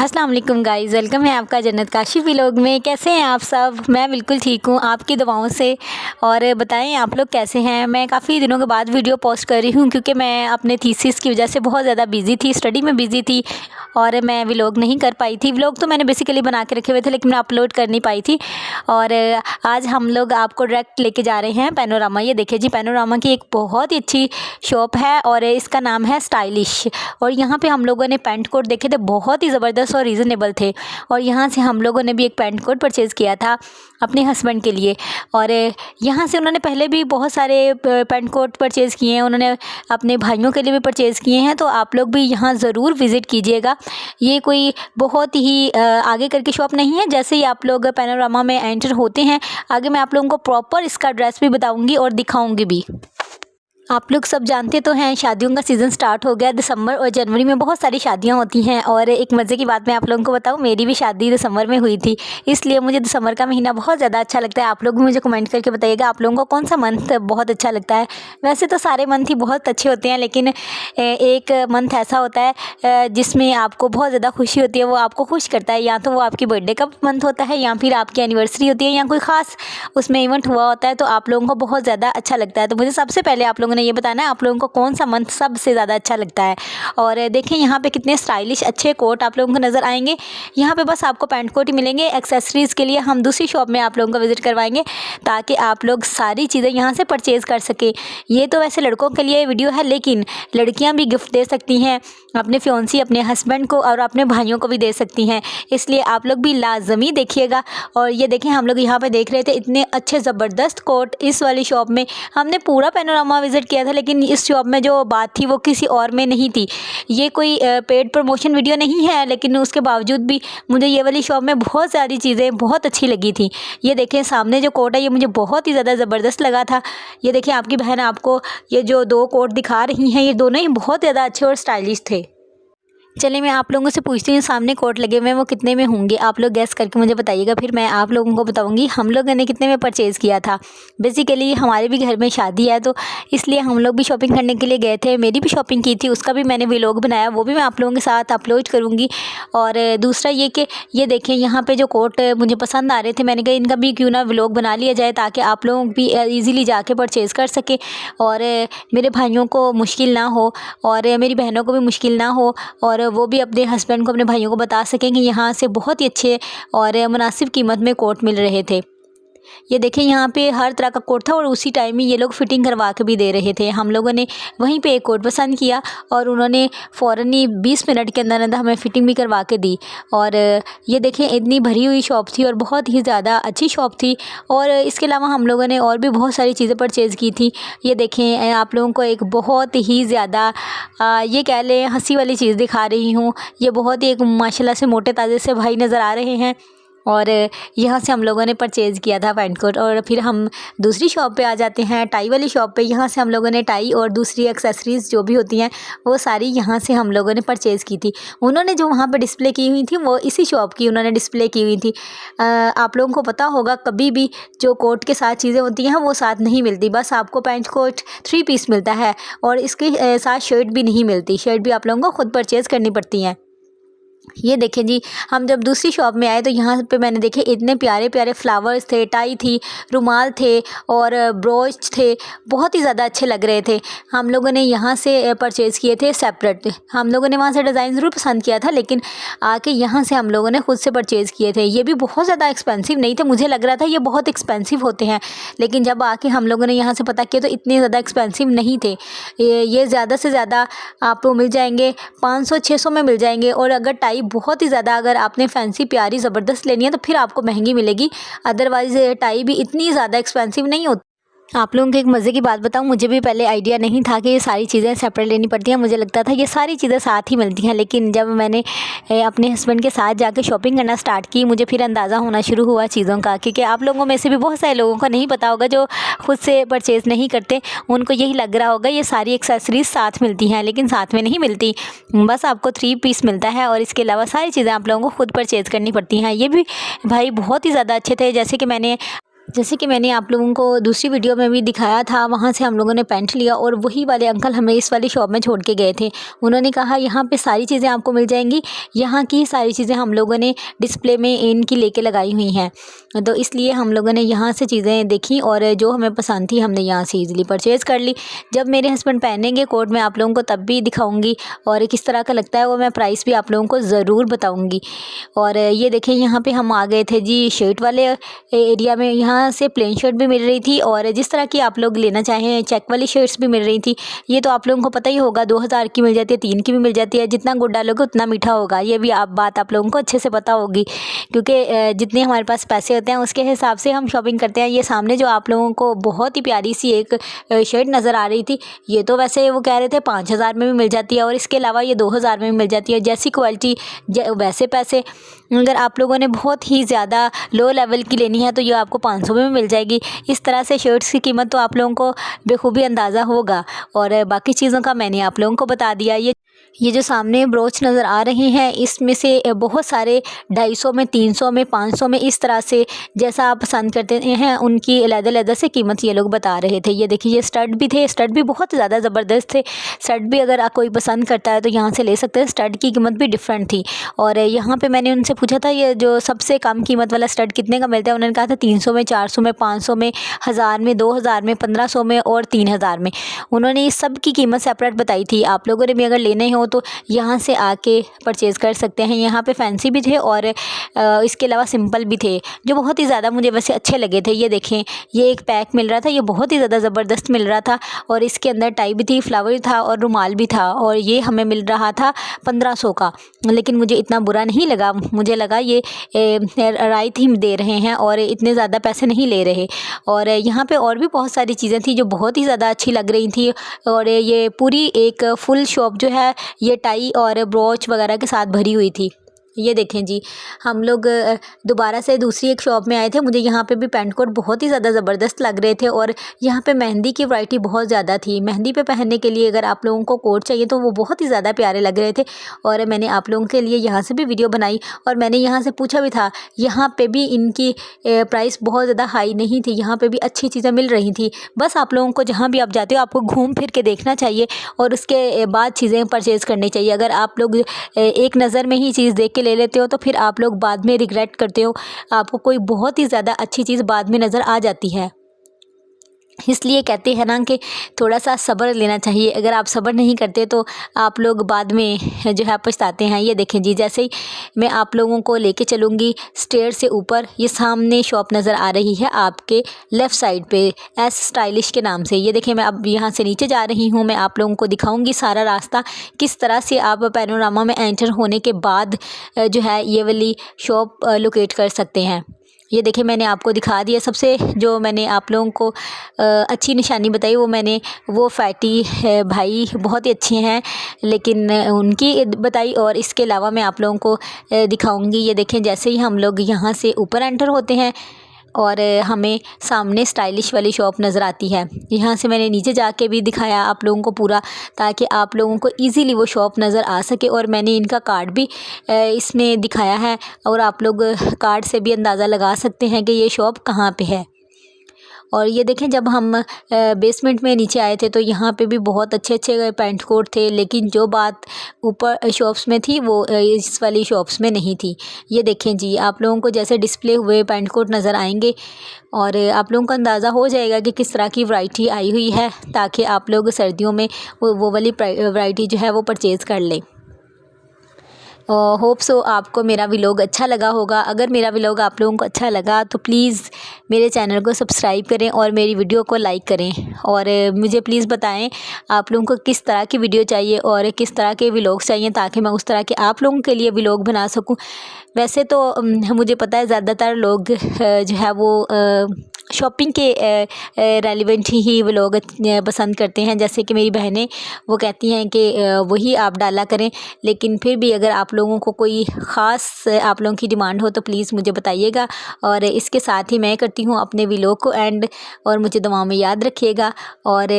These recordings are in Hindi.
अस्सलाम वालेकुम गाइज़, वेलकम है आपका जन्नत काशी व्लॉग में। कैसे हैं आप सब? मैं बिल्कुल ठीक हूँ आपकी दुआओं से। और बताएं आप लोग कैसे हैं। मैं काफ़ी दिनों के बाद वीडियो पोस्ट कर रही हूँ क्योंकि मैं अपने थीसिस की वजह से बहुत ज़्यादा बिज़ी थी, स्टडी में बिज़ी थी और मैं व्लॉग नहीं कर पाई थी। व्लॉग तो मैंने बेसिकली बना के रखे हुए थे लेकिन मैं अपलोड कर नहीं पाई थी। और आज हम लोग आपको डायरेक्ट लेके जा रहे हैं पैनोरामा। ये देखिए जी, पैनोरामा की एक बहुत ही अच्छी शॉप है और इसका नाम है स्टाइलिश। और यहाँ पे हम लोगों ने पैंट कोट देखे थे, बहुत ही ज़बरदस्त और रीज़नेबल थे। और यहाँ से हम लोगों ने भी एक पैंट कोट परचेज़ किया था अपने हस्बैंड के लिए। और यहाँ से उन्होंने पहले भी बहुत सारे पैंट कोट परचेज़ किए हैं, उन्होंने अपने भाइयों के लिए भी परचेज़ किए हैं। तो आप लोग भी यहाँ ज़रूर विज़िट कीजिएगा। ये कोई बहुत ही आगे करके शॉप नहीं है। जैसे ही आप लोग पैनोरामा में एंटर होते हैं, आगे मैं आप लोगों को प्रॉपर इसका एड्रेस भी बताऊँगी और दिखाऊँगी भी। आप लोग सब जानते तो हैं, शादियों का सीज़न स्टार्ट हो गया। दिसंबर और जनवरी में बहुत सारी शादियां होती हैं। और एक मज़े की बात मैं आप लोगों को बताऊं, मेरी भी शादी दिसंबर में हुई थी, इसलिए मुझे दिसंबर का महीना बहुत ज़्यादा अच्छा लगता है। आप लोग भी मुझे कमेंट करके बताइएगा आप लोगों को कौन सा मंथ बहुत अच्छा लगता है। वैसे तो सारे मंथ ही बहुत अच्छे होते हैं, लेकिन एक मंथ ऐसा होता है जिसमें आपको बहुत ज़्यादा खुशी होती है, वो आपको खुश करता है। या तो वो आपकी बर्थडे का मंथ होता है, या फिर आपकी एनिवर्सरी होती है, या कोई ख़ास उसमें इवेंट हुआ होता है, तो आप लोगों को बहुत ज़्यादा अच्छा लगता है। तो मुझे सबसे पहले आप लोगों ने ये बताना है आप लोगों को कौन सा मंथ सबसे ज़्यादा अच्छा लगता है। और देखें यहाँ पे कितने स्टाइलिश अच्छे कोट आप लोगों को नज़र आएंगे। यहाँ पे बस आपको पैंट कोट ही मिलेंगे। एक्सेसरीज़ के लिए हम दूसरी शॉप में आप लोगों को विज़िट करवाएंगे ताकि आप लोग सारी चीज़ें यहाँ से परचेज़ कर सकें। ये तो वैसे लड़कों के लिए वीडियो है, लेकिन लड़कियाँ भी गिफ्ट दे सकती हैं अपने फियोंसी, अपने हस्बैंड को और अपने भाइयों को भी दे सकती हैं। इसलिए आप लोग भी लाजमी देखिएगा। और ये देखें, हम लोग यहाँ पे देख रहे थे इतने अच्छे ज़बरदस्त कोट इस वाली शॉप में। हमने पूरा पैनोरामा विज़िट किया था, लेकिन इस शॉप में जो बात थी वो किसी और में नहीं थी। ये कोई पेड प्रमोशन वीडियो नहीं है, लेकिन उसके बावजूद भी मुझे ये वाली शॉप में बहुत सारी चीज़ें बहुत अच्छी लगी थी। ये देखें सामने जो कोट है, ये मुझे बहुत ही ज़्यादा ज़बरदस्त लगा था। ये देखें आपकी बहन आपको ये जो दो कोट दिखा रही हैं, ये दोनों ही बहुत ज़्यादा अच्छे और स्टाइलिश थे। चलिए मैं आप लोगों से पूछती हूँ, सामने कोट लगे हुए हैं वो कितने में होंगे? आप लोग गैस करके मुझे बताइएगा, फिर मैं आप लोगों को बताऊँगी हम लोगों ने कितने में परचेज़ किया था। बेसिकली हमारे भी घर में शादी है, तो इसलिए हम लोग भी शॉपिंग करने के लिए गए थे। मेरी भी शॉपिंग की थी, उसका भी मैंने व्लॉग बनाया, वो भी मैं आप लोगों के साथ अपलोड करूँगी। और दूसरा ये कि ये देखें यहाँ पर जो कोट मुझे पसंद आ रहे थे, मैंने कहा इनका भी क्यों ना व्लॉग बना लिया जाए ताकि आप लोग भी ईज़िली जाके परचेज़ कर सकें और मेरे भाइयों को मुश्किल ना हो और मेरी बहनों को भी मुश्किल ना हो, और वो भी अपने हस्बैंड को, अपने भाइयों को बता सकें कि यहाँ से बहुत ही अच्छे और मुनासिब कीमत में कोट मिल रहे थे। ये देखें यहाँ पे हर तरह का कोट था और उसी टाइम में ये लोग फिटिंग करवा के भी दे रहे थे। हम लोगों ने वहीं पे एक कोट पसंद किया और उन्होंने फ़ौरन ही 20 मिनट के अंदर अंदर हमें फ़िटिंग भी करवा के दी। और ये देखें इतनी भरी हुई शॉप थी और बहुत ही ज़्यादा अच्छी शॉप थी। और इसके अलावा हम लोगों ने और भी बहुत सारी चीज़ें परचेज़ की थी। ये देखें आप लोगों को एक बहुत ही ज़्यादा ये कह लें हंसी वाली चीज़ दिखा रही हूँ। ये बहुत ही एक माशाल्लाह से मोटे ताज़े से भाई नज़र आ रहे हैं और यहाँ से हम लोगों ने परचेज़ किया था पैंट कोट। और फिर हम दूसरी शॉप पे आ जाते हैं, टाई वाली शॉप पे। यहाँ से हम लोगों ने टाई और दूसरी एक्सेसरीज़ जो भी होती हैं वो सारी यहाँ से हम लोगों ने परचेज़ की थी। उन्होंने जो वहाँ पे डिस्प्ले की हुई थी वो इसी शॉप की उन्होंने डिस्प्ले की हुई थी। आप लोगों को पता होगा कभी भी जो कोट के साथ चीज़ें होती हैं वो साथ नहीं मिलती, बस आपको पैंट कोट 3 पीस मिलता है और इसके साथ शर्ट भी नहीं मिलती। शर्ट भी आप लोगों को ख़ुद परचेज़ करनी पड़ती हैं। ये देखें जी, हम जब दूसरी शॉप में आए तो यहाँ पे मैंने देखे इतने प्यारे प्यारे फ्लावर्स थे, टाई थी, रुमाल थे और ब्रोच थे, बहुत ही ज़्यादा अच्छे लग रहे थे। हम लोगों ने यहाँ से परचेज़ किए थे सेपरेट। हम लोगों ने वहाँ से डिज़ाइन ज़रूर पसंद किया था, लेकिन आके यहाँ से हम लोगों ने खुद से परचेज़ किए थे। ये भी बहुत ज़्यादा एक्सपेंसिव नहीं थे, मुझे लग रहा था ये बहुत एक्सपेंसिव होते हैं, लेकिन जब आके हम लोगों ने यहाँ से पता किया तो इतने ज़्यादा एक्सपेंसिव नहीं थे। ये ज़्यादा से ज़्यादा आपको मिल जाएंगे 500-600 में मिल जाएंगे। और अगर टाई बहुत ही ज़्यादा अगर आपने फैंसी प्यारी ज़बरदस्त लेनी है तो फिर आपको महंगी मिलेगी, अदरवाइज़ टाई भी इतनी ज़्यादा एक्सपेंसिव नहीं होती। आप लोगों को एक मज़े की बात बताऊं, मुझे भी पहले आइडिया नहीं था कि ये सारी चीज़ें सेपरेट लेनी पड़ती हैं। मुझे लगता था ये सारी चीज़ें साथ ही मिलती हैं, लेकिन जब मैंने अपने हस्बैंड के साथ जाके शॉपिंग करना स्टार्ट की, मुझे फिर अंदाज़ा होना शुरू हुआ चीज़ों का। क्योंकि आप लोगों में से भी बहुत सारे लोगों को नहीं पता होगा जो खुद से परचेज़ नहीं करते, उनको यही लग रहा होगा ये सारी एक्सेसरीज़ साथ मिलती हैं, लेकिन साथ में नहीं मिलती। बस आपको 3 पीस मिलता है और इसके अलावा सारी चीज़ें आप लोगों को खुद परचेज़ करनी पड़ती हैं। ये भी भाई बहुत ही ज़्यादा अच्छे थे। जैसे कि मैंने जैसे कि मैंने आप लोगों को दूसरी वीडियो में भी दिखाया था, वहाँ से हम लोगों ने पैंट लिया और वही वाले अंकल हमें इस वाली शॉप में छोड़ के गए थे। उन्होंने कहा यहाँ पे सारी चीज़ें आपको मिल जाएंगी, यहाँ की सारी चीज़ें हम लोगों ने डिस्प्ले में इनकी लेके लगाई हुई हैं। तो इसलिए हम लोगों ने यहाँ से चीज़ें देखी और जो हमें पसंद थी हमने यहाँ से ईज़िली परचेज़ कर ली। जब मेरे हस्बैंड पहनेंगे कोट मैं आप लोगों को तब भी दिखाऊँगी और किस तरह का लगता है वो मैं प्राइस भी आप लोगों को ज़रूर बताऊँगी। और ये देखें यहाँ पे हम आ गए थे जी शर्ट वाले एरिया में। यहाँ से प्लेन शर्ट भी मिल रही थी और जिस तरह की आप लोग लेना चाहें चेक वाली शर्ट्स भी मिल रही थी। ये तो आप लोगों को पता ही होगा 2000 की मिल जाती है, 3 की भी मिल जाती है। जितना गुड़ डालोगे उतना मीठा होगा, ये भी बात आप लोगों को अच्छे से पता होगी, क्योंकि जितने हमारे पास पैसे होते हैं उसके हिसाब से हम शॉपिंग करते हैं। ये सामने जो आप लोगों को बहुत ही प्यारी सी एक शर्ट नज़र आ रही थी, ये तो वैसे वो कह रहे थे 5000 में भी मिल जाती है और इसके अलावा ये 2000 में भी मिल जाती है। जैसी क्वालिटी वैसे पैसे। अगर आप लोगों ने बहुत ही ज़्यादा लो लेवल की लेनी है तो ये आपको 500 में भी मिल जाएगी। इस तरह से शर्ट्स की कीमत तो आप लोगों को बेखूबी अंदाज़ा होगा और बाकी चीज़ों का मैंने आप लोगों को बता दिया। ये जो सामने ब्रोच नज़र आ रहे हैं इसमें से बहुत सारे 250 में, 300 में, 500 में, इस तरह से जैसा आप पसंद करते हैं उनकी अलग-अलग से कीमत ये लोग बता रहे थे। ये देखिए ये स्टड भी थे, स्टड भी बहुत ज़्यादा ज़बरदस्त थे। स्टड भी अगर कोई पसंद करता है तो यहाँ से ले सकते हैं। स्टड की कीमत भी डिफरेंट थी और यहाँ पे मैंने उनसे पूछा था ये जो सबसे कम कीमत वाला स्टड कितने का मिलता है। उन्होंने कहा था 300 में, 400 में, 500 में, 1000 में, 2000 में, 1500 में और 3000 में। उन्होंने इस सब की कीमत सेपरेट बताई थी। आप लोगों ने भी अगर लेने हो तो यहाँ से आके परचेज़ कर सकते हैं। यहाँ पे फैंसी भी थे और इसके अलावा सिंपल भी थे जो बहुत ही ज़्यादा मुझे वैसे अच्छे लगे थे। ये देखें ये एक पैक मिल रहा था, ये बहुत ही ज़्यादा ज़बरदस्त मिल रहा था और इसके अंदर टाई भी थी, फ्लावर था और रुमाल भी था और ये हमें मिल रहा था 1500 का। लेकिन मुझे इतना बुरा नहीं लगा, मुझे लगा ये राइट ही दे रहे हैं और इतने ज़्यादा पैसे नहीं ले रहे। और यहाँ पे और भी बहुत सारी चीज़ें थी जो बहुत ही ज़्यादा अच्छी लग रही थी और ये पूरी एक फुल शॉप जो है ये टाई और ब्रोच वगैरह के साथ भरी हुई थी। ये देखें जी हम लोग दोबारा से दूसरी एक शॉप में आए थे। मुझे यहाँ पे भी पेंट कोट बहुत ही ज़्यादा ज़बरदस्त लग रहे थे और यहाँ पे मेहंदी की वैरायटी बहुत ज़्यादा थी। मेहंदी पे पहनने के लिए अगर आप लोगों को कोट चाहिए तो वो बहुत ही ज़्यादा प्यारे लग रहे थे और मैंने आप लोगों के लिए यहाँ से भी वीडियो बनाई और मैंने यहाँ से पूछा भी था। यहाँ पर भी इनकी प्राइस बहुत ज़्यादा हाई नहीं थी, यहाँ पर भी अच्छी चीज़ें मिल रही थी। बस आप लोगों को जहाँ भी आप जाते हो आपको घूम फिर के देखना चाहिए और उसके बाद चीज़ें परचेज़ करनी चाहिए। अगर आप लोग एक नज़र में ही चीज़ देख के ले लेते हो तो फिर आप लोग बाद में रिग्रेट करते हो, आपको कोई बहुत ही ज़्यादा अच्छी चीज़ बाद में नज़र आ जाती है। इसलिए कहते हैं ना कि थोड़ा सा सब्र लेना चाहिए। अगर आप सब्र नहीं करते तो आप लोग बाद में जो है पछताते हैं। ये देखें जी जैसे ही मैं आप लोगों को लेके चलूँगी स्टेयर से ऊपर, ये सामने शॉप नज़र आ रही है आपके लेफ़्ट साइड पे एस स्टाइलिश के नाम से। ये देखें मैं अब यहाँ से नीचे जा रही हूँ, मैं आप लोगों को दिखाऊँगी सारा रास्ता किस तरह से आप पैनोरामा में एंटर होने के बाद जो है ये वाली शॉप लोकेट कर सकते हैं। ये देखिए मैंने आपको दिखा दिया। सबसे जो मैंने आप लोगों को अच्छी निशानी बताई वो फैटी भाई बहुत ही अच्छे हैं लेकिन उनकी बताई और इसके अलावा मैं आप लोगों को दिखाऊंगी। ये देखें जैसे ही हम लोग यहाँ से ऊपर एंटर होते हैं और हमें सामने स्टाइलिश वाली शॉप नज़र आती है। यहाँ से मैंने नीचे जाके भी दिखाया आप लोगों को पूरा, ताकि आप लोगों को इजीली वो शॉप नज़र आ सके और मैंने इनका कार्ड भी इसमें दिखाया है और आप लोग कार्ड से भी अंदाज़ा लगा सकते हैं कि ये शॉप कहाँ पे है। और ये देखें जब हम बेसमेंट में नीचे आए थे तो यहाँ पे भी बहुत अच्छे अच्छे पैंट कोट थे, लेकिन जो बात ऊपर शॉप्स में थी वो इस वाली शॉप्स में नहीं थी। ये देखें जी आप लोगों को जैसे डिस्प्ले हुए पैंट कोट नज़र आएंगे और आप लोगों को अंदाज़ा हो जाएगा कि किस तरह की वैरायटी आई हुई है, ताकि आप लोग सर्दियों में वो वाली वैरायटी जो है वो परचेज़ कर लें। होप सो आपको मेरा व्लॉग अच्छा लगा होगा। अगर मेरा व्लॉग आप लोगों को अच्छा लगा तो प्लीज़ मेरे चैनल को सब्सक्राइब करें और मेरी वीडियो को लाइक करें और मुझे प्लीज़ बताएं आप लोगों को किस तरह की वीडियो चाहिए और किस तरह के व्लॉग्स चाहिए, ताकि मैं उस तरह के आप लोगों के लिए व्लॉग बना सकूं। वैसे तो मुझे पता है ज़्यादातर लोग जो है वो शॉपिंग के रेलिवेंट ही व्लॉग पसंद करते हैं। जैसे कि मेरी बहनें वो कहती हैं कि वही आप डाला करें, लेकिन फिर भी अगर आप लोगों को कोई ख़ास आप लोगों की डिमांड हो तो प्लीज़ मुझे बताइएगा। और इसके साथ ही मैं करती हूँ अपने व्लॉग को एंड, और मुझे दुआओं में याद रखिएगा और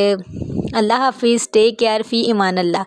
अल्लाह हाफिज़। टेक केयर, फ़ी ईमान अल्लाह।